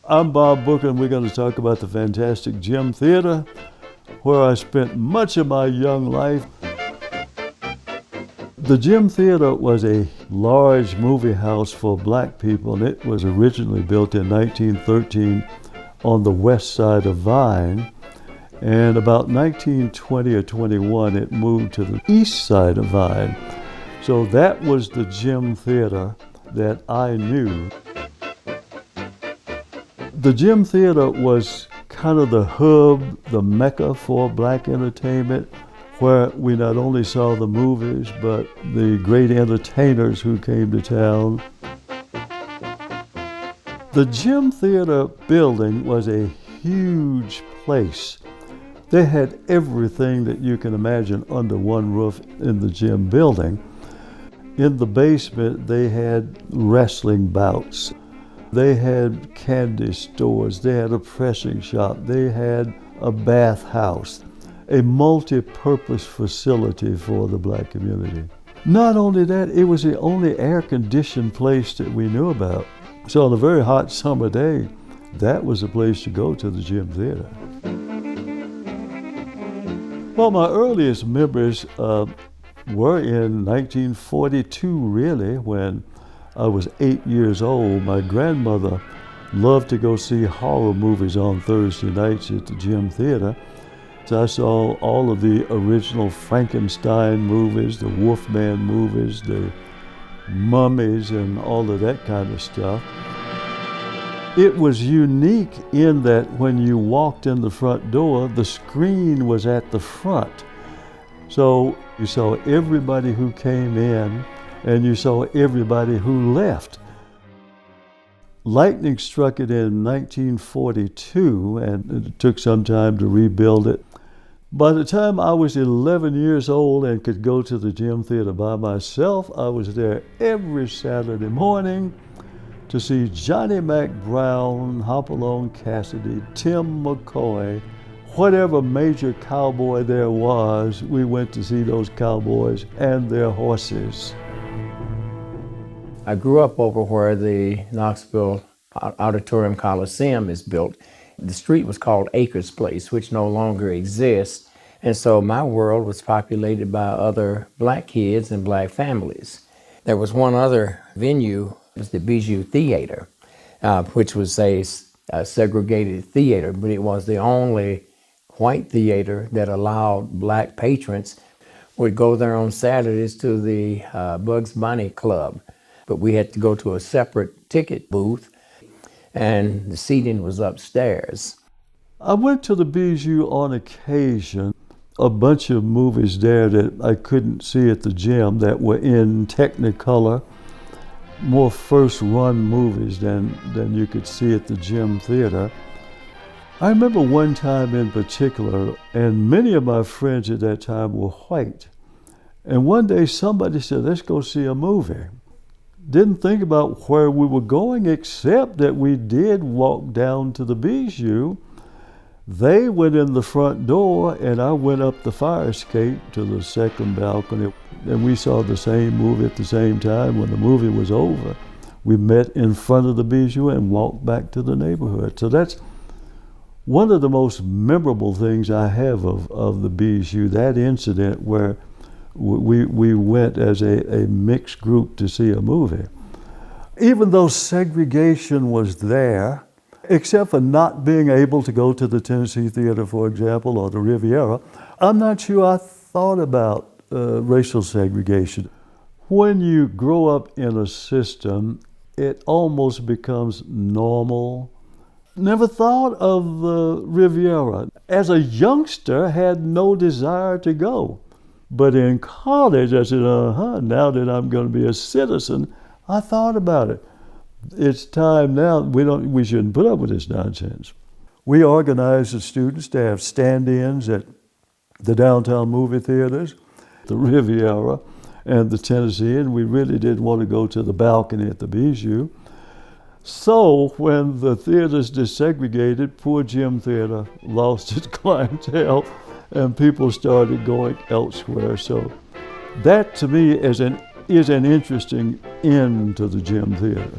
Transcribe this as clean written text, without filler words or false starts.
I'm Bob Booker, and we're going to talk about the fantastic Gym Theater, where I spent much of my young life. The Gym Theater was a large movie house for black people, and it was originally built in 1913 on the west side of Vine. And about 1920 or 21, it moved to the east side of Vine. So that was the Gym Theater that I knew. The Gym Theater was kind of the hub, the mecca for black entertainment, where we not only saw the movies, but the great entertainers who came to town. The Gym Theater building was a huge place. They had everything that you can imagine under one roof in the gym building. In the basement, they had wrestling bouts. They had candy stores. They had a pressing shop. They had a bathhouse, a multi-purpose facility for the black community. Not only that, it was the only air-conditioned place that we knew about. So on a very hot summer day, that was the place to go, to the Gym Theater. Well, my earliest memories were in 1942, really, when I was 8 years old. My grandmother loved to go see horror movies on Thursday nights at the Gym Theater. So I saw all of the original Frankenstein movies, the Wolfman movies, the mummies, and all of that kind of stuff. It was unique in that when you walked in the front door, the screen was at the front. So you saw everybody who came in, and you saw everybody who left. Lightning struck it in 1942, and it took some time to rebuild it. By the time I was 11 years old and could go to the Gym Theater by myself, I was there every Saturday morning to see Johnny Mac Brown, Hopalong Cassidy, Tim McCoy, whatever major cowboy there was. We went to see those cowboys and their horses. I grew up over where the Knoxville Auditorium Coliseum is built. The street was called Acres Place, which no longer exists. And so my world was populated by other black kids and black families. There was one other venue. It was the Bijou Theater, which was a segregated theater, but it was the only white theater that allowed black patrons would go there on Saturdays to the Bugs Bunny Club. But we had to go to a separate ticket booth, and the seating was upstairs. I went to the Bijou on occasion. A bunch of movies there that I couldn't see at the gym that were in Technicolor, more first-run movies than you could see at the Gym Theater. I remember one time in particular, and many of my friends at that time were white. And one day somebody said, let's go see a movie. Didn't think about where we were going, except that we did walk down to the Bijou. They went in the front door, and I went up the fire escape to the second balcony, and we saw the same movie at the same time. When the movie was over, we met in front of the Bijou and walked back to the neighborhood. So that's one of the most memorable things I have of the Bijou, that incident where we went as a mixed group to see a movie. Even though segregation was there, except for not being able to go to the Tennessee Theater, for example, or the Riviera, I'm not sure I thought about racial segregation. When you grow up in a system, it almost becomes normal. Never thought of the Riviera. As a youngster, had no desire to go. But in college, I said, now that I'm going to be a citizen, I thought about it. It's time now. We shouldn't put up with this nonsense. We organized the students to have stand-ins at the downtown movie theaters, the Riviera, and the Tennessee, and we really did want to go to the balcony at the Bijou. So when the theaters desegregated, poor Gym Theater lost its clientele, and people started going elsewhere. So that, to me, is an interesting end to the Gym Theater.